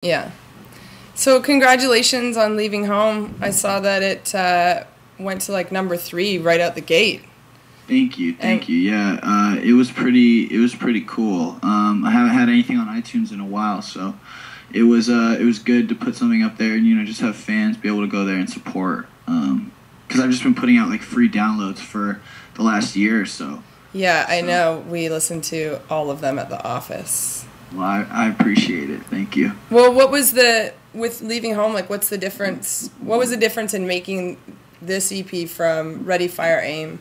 Yeah. So congratulations on Leaving Home. I saw that it went to like number 3 right out the gate. Thank you. Yeah, it was pretty cool. I haven't had anything on iTunes in a while, so it was good to put something up there and just have fans be able to go there and support. Because I've just been putting out like free downloads for the last year or so. Yeah, I know. We listened to all of them at the office. Well, I appreciate it. Thank you. Well, with Leaving Home, like what's the difference? What was the difference in making this EP from Ready, Fire, Aim?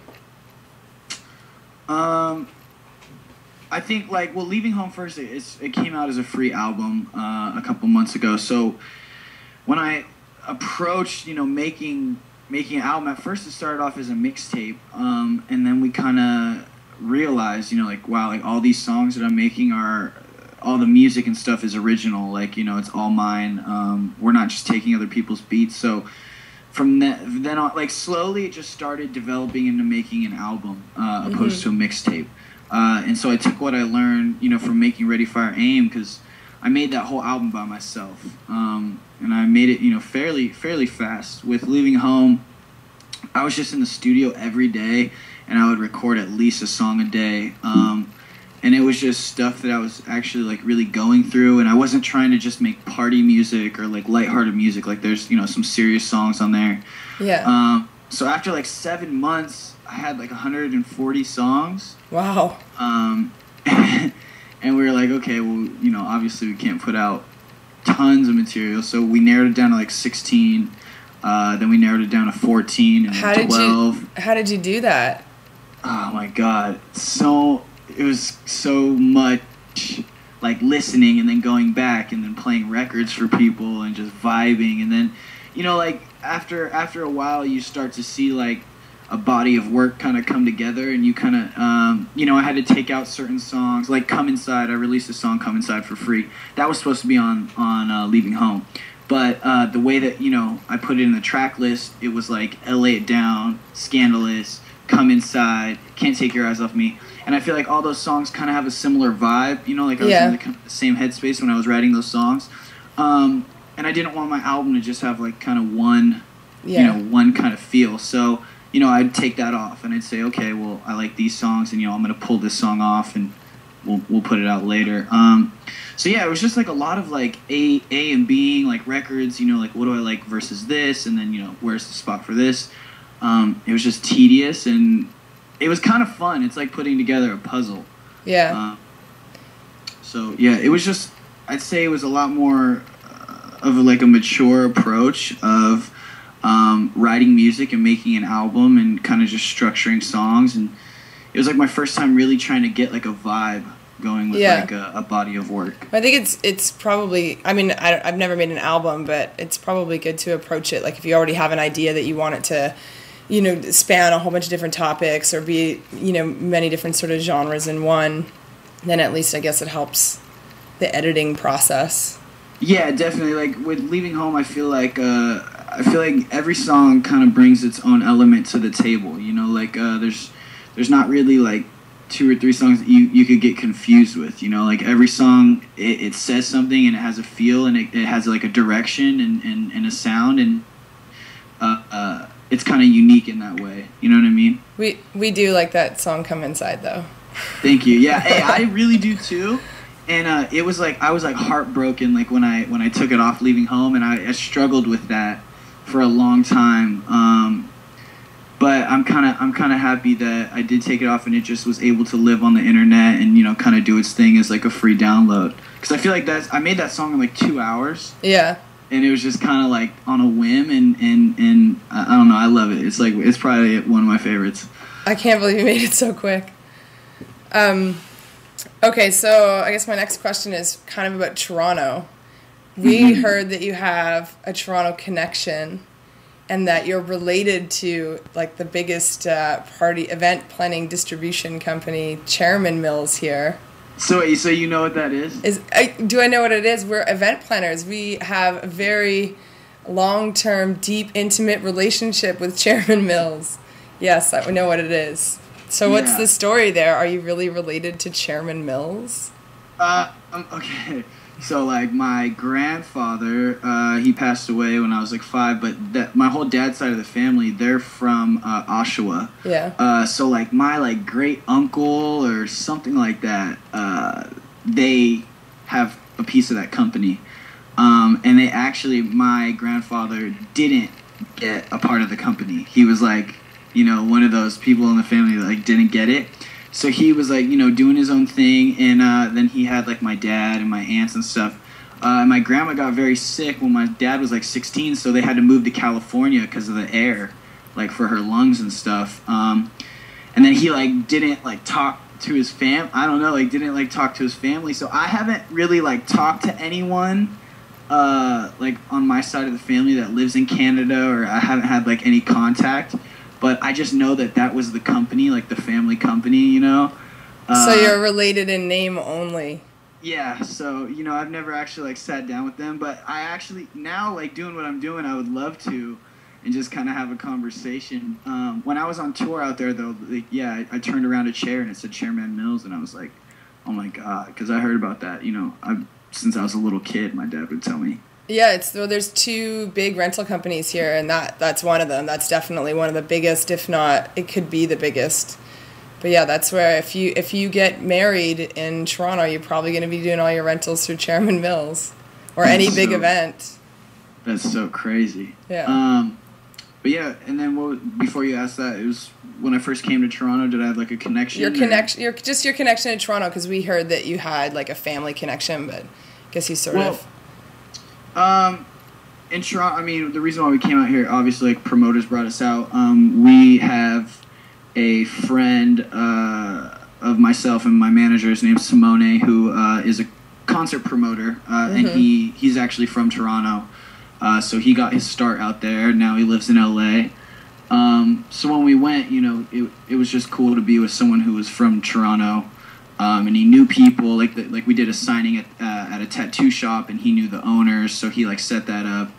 I think Leaving Home first, it came out as a free album a couple months ago. So when I approached, making an album, at first it started off as a mixtape, and then we kind of realized, wow, like all these songs that I'm making are, all the music and stuff is original, it's all mine. We're not just taking other people's beats. So from then on, slowly it just started developing into making an album opposed to a mixtape. And so I took what I learned, from making Ready, Fire, Aim, because I made that whole album by myself. And I made it, fairly fast. With Leaving Home, I was just in the studio every day, and I would record at least a song a day. And it was just stuff that I was actually really going through, and I wasn't trying to just make party music or lighthearted music. There's some serious songs on there. Yeah. So after 7 months, I had 140 songs. Wow. And we were like, okay, well, obviously we can't put out tons of material, so we narrowed it down to 16. Then we narrowed it down to 14 and then 12. How did you do that? Oh my God, it was so much listening and then going back and then playing records for people and just vibing, and then after a while you start to see a body of work kind of come together, and you kind of I had to take out certain songs, Come Inside. I released a song, Come Inside, for free. That was supposed to be on Leaving Home, but the way that I put it in the track list, it was Lay It Down, Scandalous, Come Inside, Can't Take Your Eyes Off Me. And I feel like all those songs kind of have a similar vibe, I was in the same headspace when I was writing those songs. And I didn't want my album to just have kind of one, one kind of feel. So, I'd take that off and I'd say, okay, well, I like these songs, and, I'm going to pull this song off and we'll put it out later. So yeah, it was just a lot of A and B, records, what do I like versus this, and then, where's the spot for this? It was just tedious, and it was kind of fun. It's like putting together a puzzle. Yeah. So yeah, it was just, I'd say it was a lot more of a mature approach of writing music and making an album and kind of just structuring songs. And it was my first time really trying to get a vibe going with a body of work. I think it's probably, I mean, I've never made an album, but it's probably good to approach it if you already have an idea that you want it to span a whole bunch of different topics or be, many different sort of genres in one, then at least I guess it helps the editing process. Yeah, definitely. With Leaving Home, I feel like every song kind of brings its own element to the table. There's not really 2 or 3 songs that you could get confused with. Every song, it says something, and it has a feel, and it has a direction and a sound, and it's kind of unique in that way. You know what I mean? We do like that song, Come Inside, though. Thank you. Yeah, hey, I really do too. And it was I was heartbroken when I took it off Leaving Home, and I struggled with that for a long time. But I'm kind of happy that I did take it off, and it just was able to live on the internet and kind of do its thing as a free download. Because I feel I made that song in 2 hours. Yeah. And it was just kind of on a whim, and I don't know, I love it. It's probably one of my favorites. I can't believe you made it so quick. Okay, so I guess my next question is kind of about Toronto. We heard that you have a Toronto connection, and that you're related to the biggest party event planning distribution company, T.Mills here. So you know what that is? Do I know what it is? We're event planners. We have a very long-term, deep, intimate relationship with T.Mills. Yes, I know what it is. So what's the story there? Are you really related to Chairman Mills? Okay. So like my grandfather, he passed away when I was like 5, but my whole dad's side of the family, they're from Oshawa. Yeah. So like my like great uncle or something like that, they have a piece of that company. And they actually, my grandfather didn't get a part of the company. He was like, one of those people in the family that like didn't get it. So he was like, doing his own thing. And then he had like my dad and my aunts and stuff. My grandma got very sick when my dad was like 16. So they had to move to California because of the air, like for her lungs and stuff. And then he like didn't like talk to his didn't talk to his family. So I haven't really like talked to anyone like on my side of the family that lives in Canada, or I haven't had like any contact, but I just know that was the company, like the family company, So you're related in name only. Yeah, so I've never actually like sat down with them, but I actually now like doing what I'm doing, I would love to, and just kind of have a conversation. When I was on tour out there though, like, yeah, I turned around a chair and it said Chairman Mills, and I was like, oh my god, because I heard about that, since I was a little kid, my dad would tell me. Yeah, there's 2 big rental companies here, and that's one of them. That's definitely one of the biggest, if not, it could be the biggest. But yeah, that's where if you get married in Toronto, you're probably going to be doing all your rentals through Chairman Mills or any big event. That's so crazy. Yeah. But yeah, and then before you asked that, it was when I first came to Toronto, did I have like a connection? Your connection to Toronto, because we heard that you had like a family connection, but I guess you sort of. In Toronto, I mean, the reason why we came out here, obviously, like promoters brought us out. We have a friend of myself and my manager, his name's Simone, who is a concert promoter, and he's actually from Toronto. So he got his start out there. Now he lives in LA. So when we went, it was just cool to be with someone who was from Toronto, and he knew people. Like we did a signing at a tattoo shop, and he knew the owners, so he like set that up.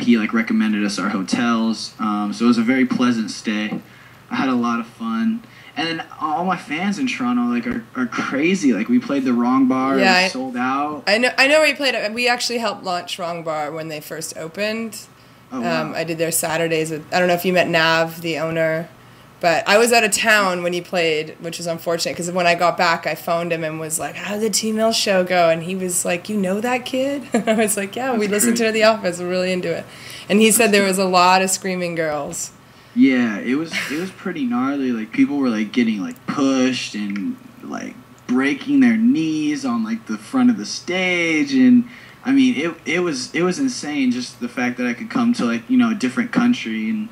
He like recommended us our hotels. So it was a very pleasant stay. I had a lot of fun. And then all my fans in Toronto like are crazy. Like we played the Wrong Bar, it was sold out. I know where you played it. We actually helped launch Wrong Bar when they first opened. Oh, wow. I did their Saturdays with, I don't know if you met Nav, the owner, but I was out of town when he played, which was unfortunate because when I got back, I phoned him and was like, "How did the T.Mills show go?" And he was like, "You know that kid?" I was like, "Yeah, we listened to it at the office. We're really into it." And he said there was a lot of screaming girls. Yeah, it was pretty gnarly. Like people were like getting like pushed and like breaking their knees on like the front of the stage, and I mean it was insane. Just the fact that I could come to like a different country and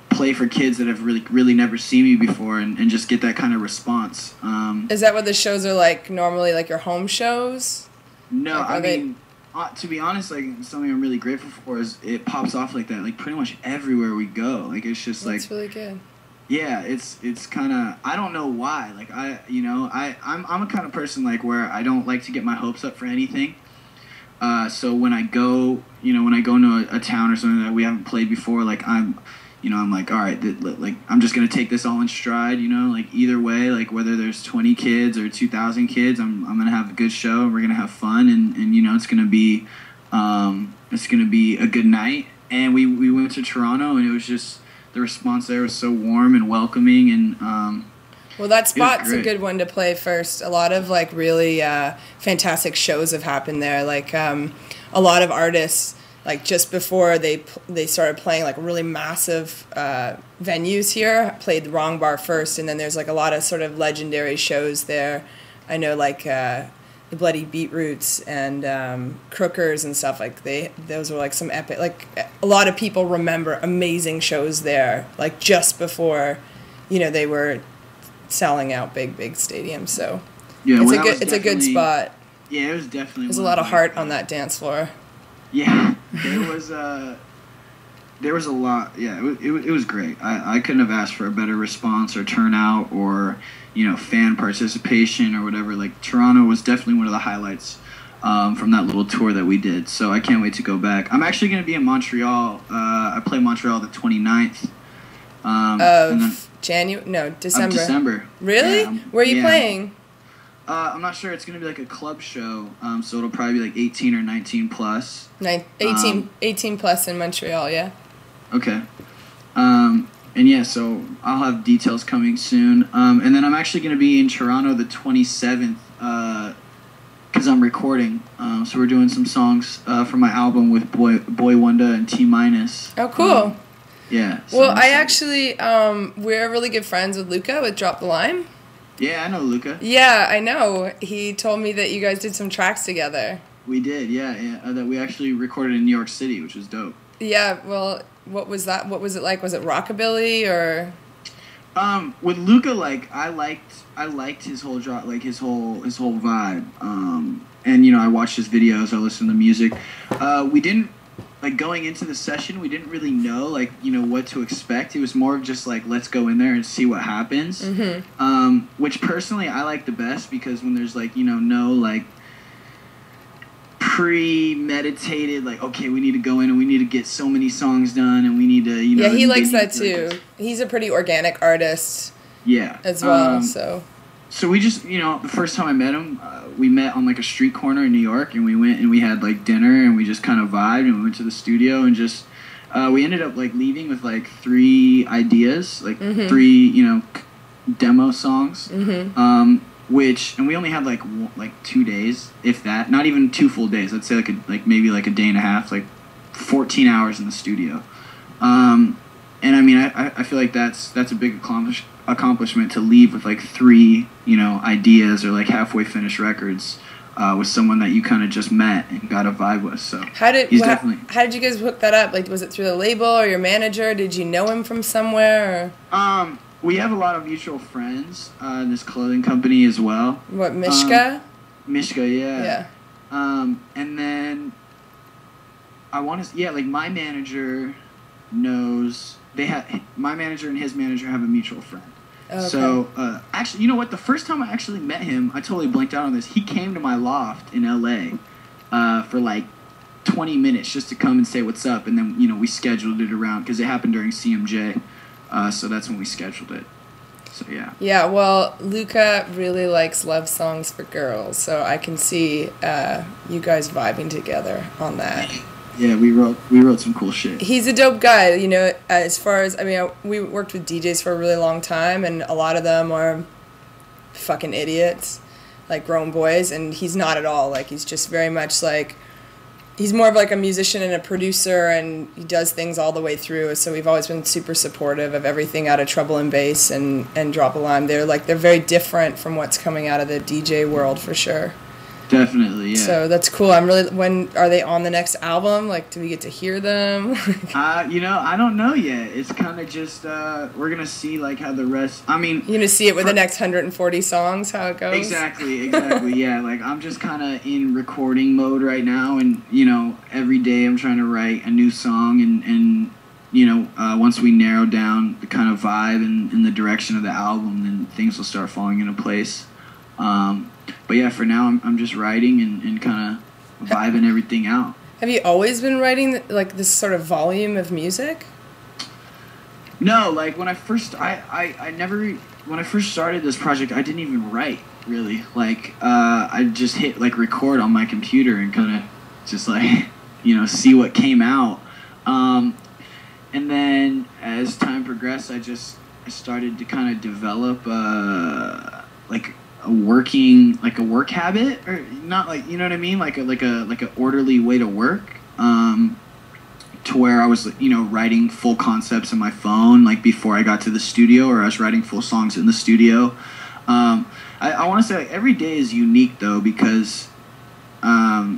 play for kids that have really never seen me before, and just get that kind of response. Is that what the shows are like normally, like your home shows? No, like, I mean. To be honest, like something I'm really grateful for is it pops off like that, like pretty much everywhere we go. Like it's just like. That's really good. Yeah, it's kind of, I don't know why. Like I'm a kind of person like where I don't like to get my hopes up for anything. So when I go into a town or something that we haven't played before, like I'm like, all right, like I'm just gonna take this all in stride. Like either way, like whether there's 20 kids or 2,000 kids, I'm gonna have a good show and we're gonna have fun, and it's gonna be a good night. And we went to Toronto, and it was just the response there was so warm and welcoming, and well, that spot's a good one to play first. A lot of like really fantastic shows have happened there. Like a lot of artists, like just before they started playing like really massive venues here, played the Wrong Bar first, and then there's like a lot of sort of legendary shows there. I know like the Bloody Beetroots and Crookers and stuff, like those were like some epic, like a lot of people remember amazing shows there, like just before they were selling out big stadiums. So yeah, it's a good spot. Yeah, it was definitely. There's a lot of heart on that dance floor. Yeah, there was a lot. Yeah, it was great. I couldn't have asked for a better response or turnout or fan participation or whatever. Like Toronto was definitely one of the highlights from that little tour that we did. So I can't wait to go back. I'm actually going to be in Montreal. I play Montreal the 29th. December. December. Really? Yeah, Where are you playing? I'm not sure. It's gonna be like a club show, so it'll probably be like 18 or 19 plus. 18 plus in Montreal, yeah. Okay. And yeah, so I'll have details coming soon. And then I'm actually gonna be in Toronto the 27th, because I'm recording. So we're doing some songs for my album with Boy Wonder and T.Mills. Oh, cool. Yeah. So well, I actually, we're really good friends with Luca with Drop the Lime. Yeah, I know Luca. Yeah, I know. He told me that you guys did some tracks together. We did, yeah. That we actually recorded in New York City, which was dope. Yeah, well, what was that? What was it like? Was it rockabilly or? With Luca, like I liked his whole his whole vibe. And you know, I watched his videos, I listened to music. We didn't like going into the session. We didn't really know like what to expect. It was more of just like let's go in there and see what happens. Mm-hmm. Which personally I like the best because when there's like no like premeditated like okay we need to go in and we need to get so many songs done and we need to yeah he likes that too. He's a pretty organic artist. Yeah. As well. So we just the first time I met him, we met on like a street corner in New York and we went and we had like dinner and we just kind of vibed and we went to the studio and just we ended up like leaving with like 3 ideas like mm-hmm. 3 demo songs. Mm-hmm. And we only had like 2 days, if that, not even 2 full days. I'd say maybe like a day and a half, like 14 hours in the studio. And I mean, I feel like that's a big accomplishment to leave with like 3 ideas or like halfway finished records with someone that you kind of just met and got a vibe with. So how did you guys hook that up? Like, was it through the label or your manager? Did you know him from somewhere? Or? We have a lot of mutual friends in this clothing company as well. What, Mishka? Mishka, yeah. Yeah. And then I want to, like my manager knows, my manager and his manager have a mutual friend. Oh, okay. So, actually, you know what? The first time I actually met him, I totally blanked out on this. He came to my loft in LA for like 20 minutes just to come and say what's up. And then, we scheduled it around because it happened during CMJ. So that's when we scheduled it. So, yeah. Yeah, well, Luca really likes love songs for girls, so I can see you guys vibing together on that. Yeah, we wrote some cool shit. He's a dope guy, as far as, we worked with DJs for a really long time, and a lot of them are fucking idiots, like grown boys, and he's not at all. Like, he's just very much like, he's more of like a musician and a producer, and he does things all the way through. So we've always been super supportive of everything out of Trouble and Bass and Drop a Lime. They're very different from what's coming out of the DJ world for sure. Definitely, yeah. So that's cool. When are they on the next album? Like, do we get to hear them? I don't know yet. It's kind of just we're gonna see like how the rest. I mean, you're gonna see it with the next 140 songs, how it goes. Exactly. Yeah, like I'm just kind of in recording mode right now, and every day I'm trying to write a new song, and once we narrow down the kind of vibe and the direction of the album, then things will start falling into place. But yeah, for now I'm just writing and kind of vibing everything out. Have you always been writing like this sort of volume of music? No, like when I first when I first started this project, I didn't even write really. Like I just hit like record on my computer and kind of just like see what came out. And then as time progressed, I started to kind of develop like a work habit, or not, like, you know what I mean, like a orderly way to work, to where I was writing full concepts in my phone like before I got to the studio, or I was writing full songs in the studio. I want to say like every day is unique though, because every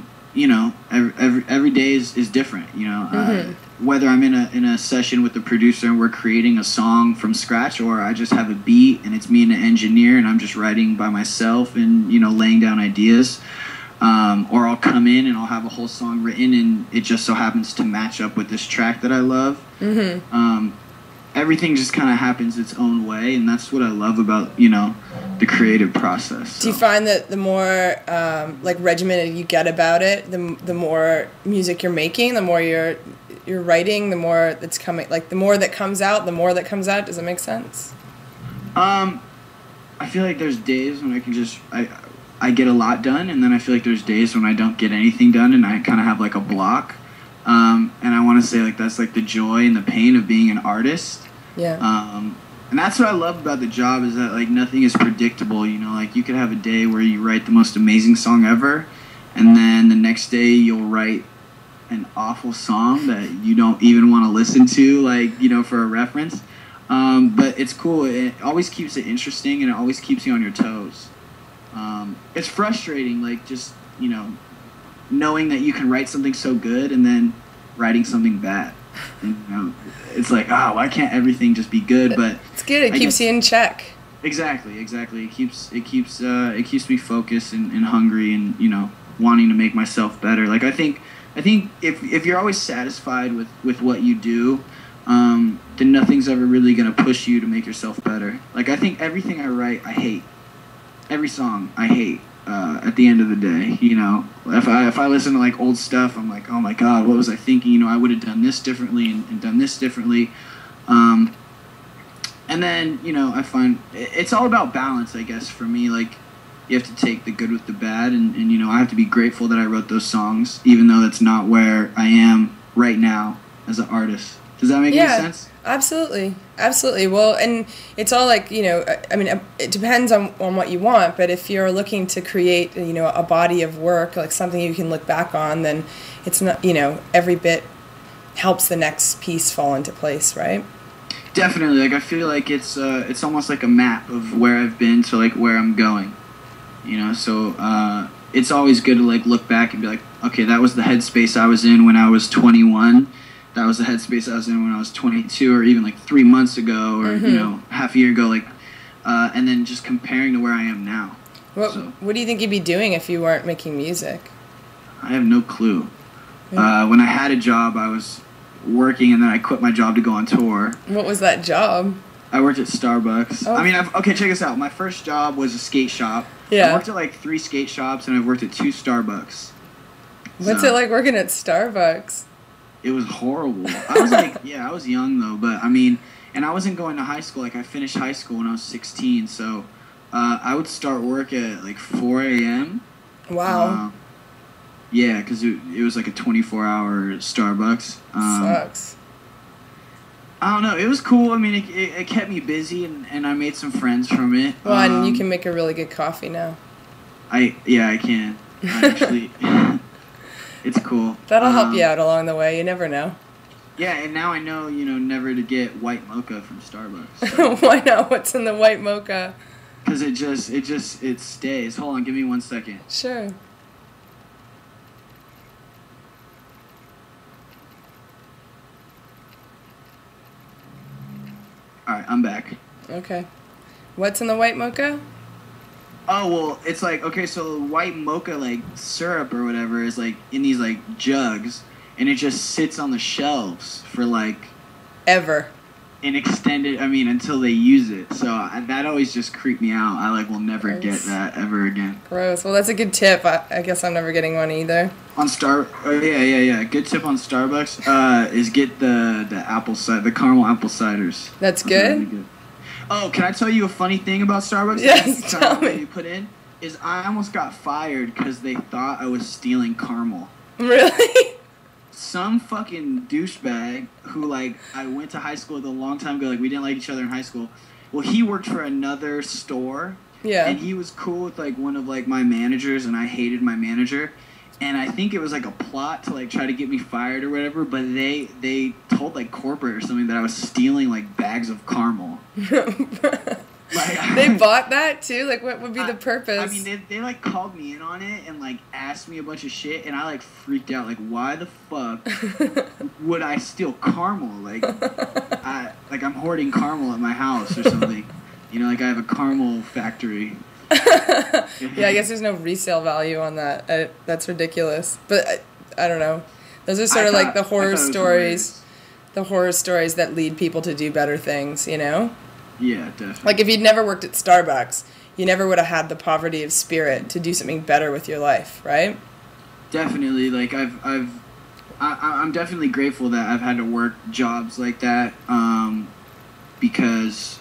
day is different, mm-hmm. Whether I'm in a session with the producer and we're creating a song from scratch, or I just have a beat and it's me and an engineer and I'm just writing by myself and laying down ideas, or I'll come in and I'll have a whole song written and it just so happens to match up with this track that I love. Mm-hmm. Everything just kind of happens its own way, and that's what I love about the creative process. So. Do you find that the more like regimented you get about it, the more music you're making, the more you're writing, the more that's coming, like the more that comes out, Does that make sense? I feel like there's days when I can just I get a lot done, and then I feel like there's days when I don't get anything done, and I kind of have like a block. And I want to say like that's like the joy and the pain of being an artist. Yeah. And that's what I love about the job is that like nothing is predictable. You know, like you could have a day where you write the most amazing song ever, and then the next day you'll write an awful song that you don't even want to listen to, like, you know, for a reference. But it's cool. It always keeps it interesting, and it always keeps you on your toes. It's frustrating, like, just, you know, knowing that you can write something so good and then writing something bad. And, you know, it's like, oh, why can't everything just be good? But it's good. It keeps you in check. Exactly. It keeps me focused and hungry, and, you know, wanting to make myself better. Like, I think if you're always satisfied with what you do, then nothing's ever really gonna push you to make yourself better. Like, I think everything I write, I hate. Every song, I hate. At the end of the day, you know, if I listen to like old stuff, I'm like, oh my god, what was I thinking? You know, I would have done this differently and done this differently. And then, you know, I find it's all about balance, I guess, for me. Like, you have to take the good with the bad, and you know, I have to be grateful that I wrote those songs, even though that's not where I am right now as an artist. Does that make any sense? Absolutely. Well, and it's all like, you know, I mean, it depends on what you want, but if you're looking to create, you know, a body of work, like something you can look back on, then it's not, you know, every bit helps the next piece fall into place, right? Definitely. Like, I feel like it's almost like a map of where I've been to like where I'm going. You know, so it's always good to like look back and be like, okay, that was the headspace I was in when I was 21. That was the headspace I was in when I was 22, or even like 3 months ago, or you know, half a year ago. Like, and then just comparing to where I am now. What do you think you'd be doing if you weren't making music? I have no clue. When I had a job, I was working, and then I quit my job to go on tour. What was that job? I worked at Starbucks. Oh. I mean, okay, check this out. My first job was a skate shop. Yeah. I worked at like 3 skate shops, and I've worked at 2 Starbucks. What's it like working at Starbucks? It was horrible. I was like, I was young though, but I mean, and I wasn't going to high school. Like, I finished high school when I was 16, so I would start work at like 4 a.m. Wow. Yeah, because it was like a 24-hour Starbucks. Sucks. I don't know. It was cool. I mean, it kept me busy, and I made some friends from it. Well, and you can make a really good coffee now. I can. I actually, it's cool. That'll help you out along the way. You never know. Yeah, and now I know, you know, never to get white mocha from Starbucks. So. Why not? What's in the white mocha? Because it stays. Hold on, give me 1 second. Sure. Alright, I'm back. Okay. What's in the white mocha? Oh, well, it's like, okay, so white mocha, like, syrup or whatever is, like, in these, like, jugs, and it just sits on the shelves for, like... Ever. An extended, I mean, until they use it. So that always just creeped me out. I, like, will never get that ever again. Gross. Well, that's a good tip. I guess I'm never getting one either. On yeah. Good tip on Starbucks is get the the caramel apple ciders. That's good? Really good. Oh, can I tell you a funny thing about Starbucks? Yes, tell me. You put in is I almost got fired because they thought I was stealing caramel. Really? Some fucking douchebag who, like, I went to high school with a long time ago. Like, we didn't like each other in high school. Well, he worked for another store. Yeah. And he was cool with, like, one of, like, my managers, and I hated my manager. And I think it was, like, a plot to, like, try to get me fired or whatever, but they told, like, corporate or something that I was stealing, like, bags of caramel. Like, they bought that, too? Like, what would be the purpose? I mean, they, like, called me in on it and, like, asked me a bunch of shit, and I, like, freaked out. Like, why the fuck would I steal caramel? Like, I'm hoarding caramel at my house or something. You know, like, I have a caramel factory. Yeah, I guess there's no resale value on that. That's ridiculous. But I don't know. Those are sort of like the horror stories. The horror stories that lead people to do better things, you know? Yeah, definitely. Like, if you'd never worked at Starbucks, you never would have had the poverty of spirit to do something better with your life, right? Definitely. Like, I'm definitely grateful that I've had to work jobs like that, because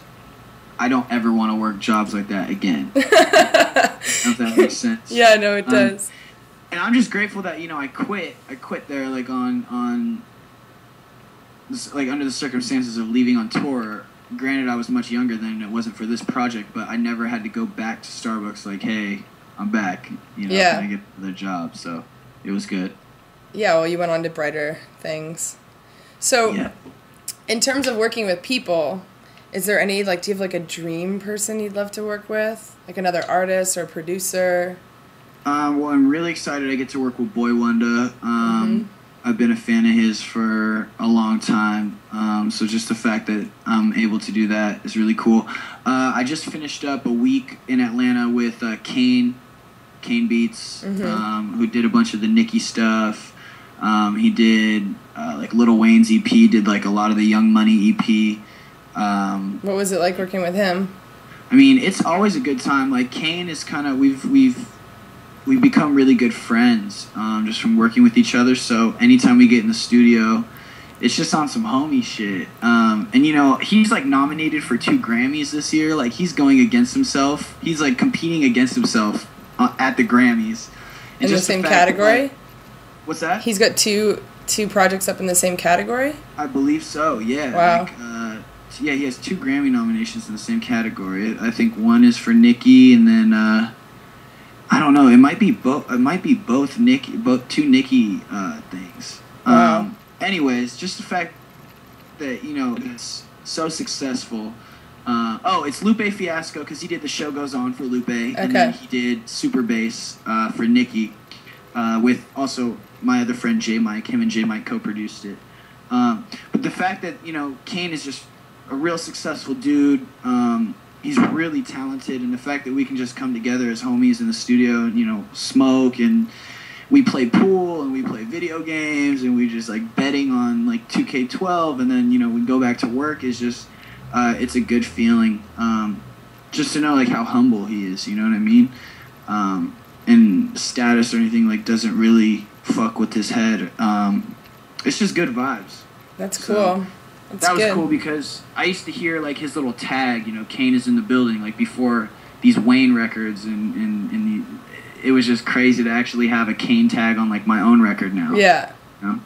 I don't ever want to work jobs like that again. If that makes sense. Yeah, no, it does. And I'm just grateful that, you know, I quit there, like, on like, under the circumstances of leaving on tour. Granted, I was much younger then, and it wasn't for this project, but I never had to go back to Starbucks like, hey, I'm back, you know, yeah. can I get the job? So it was good. Yeah, well, you went on to brighter things. So, yeah. In terms of working with people, is there any, like, do you have, like, a dream person you'd love to work with? Like another artist or producer? Well, I'm really excited I get to work with Boy Wonder. I've been a fan of his for a long time, so just the fact that I'm able to do that is really cool. I just finished up a week in Atlanta with Kane Beats, who did a bunch of the Nicki stuff. He did like Lil Wayne's EP, did like a lot of the Young Money EP. What was it like working with him? I mean, it's always a good time. Like, Kane is kind of, we've become really good friends just from working with each other. So anytime we get in the studio, it's just on some homie shit. And, you know, he's, like, nominated for 2 Grammys this year. Like, he's going against himself. He's, like, competing against himself at the Grammys. In the same category? Like, what's that? He's got two projects up in the same category? I believe so, yeah. Wow. Like, yeah, he has 2 Grammy nominations in the same category. I think one is for Nicki, and then I don't know. It might be both. It might be both 2 Nicki things. Wow. Anyways, just the fact that, you know, it's so successful. It's Lupe Fiasco, because he did The Show Goes On for Lupe, and then he did Super Bass for Nicki, with also my other friend J Mike. Him and J Mike co-produced it. But the fact that, you know, Kane is just a real successful dude. He's really talented, and the fact that we can just come together as homies in the studio and, you know, smoke, and we play pool, and we play video games, and we just, like, betting on, like, 2K12, and then, you know, we go back to work is just, it's a good feeling. Just to know, like, how humble he is, you know what I mean? And status or anything, like, doesn't really fuck with his head. It's just good vibes. That's cool. That was cool because I used to hear, like, his little tag, you know, Kane is in the building, like, before these Wayne records, and it was just crazy to actually have a Kane tag on, like, my own record now. Yeah. You know?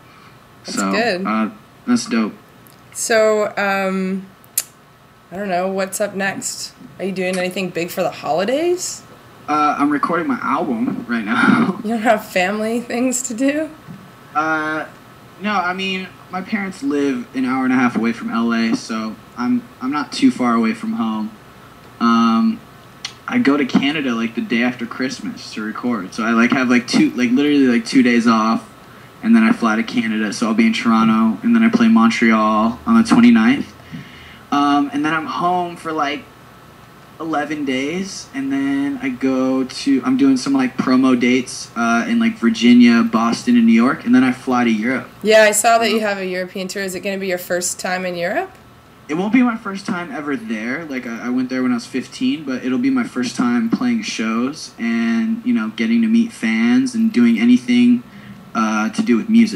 That's good. That's dope. So, I don't know, what's up next? Are you doing anything big for the holidays? I'm recording my album right now. You don't have family things to do? No, I mean, my parents live an hour and a half away from LA, so I'm not too far away from home. I go to Canada like the day after Christmas to record, so I like have literally 2 days off, and then I fly to Canada, so I'll be in Toronto, and then I play Montreal on the 29th, and then I'm home for like 11 days, and then I'm doing some like promo dates in like Virginia, Boston, and New York, and then I fly to Europe. Yeah, I saw that you have a European tour. Is it going to be your first time in Europe? It won't be my first time ever there. Like, I went there when I was 15, but it'll be my first time playing shows and, you know, getting to meet fans and doing anything to do with music.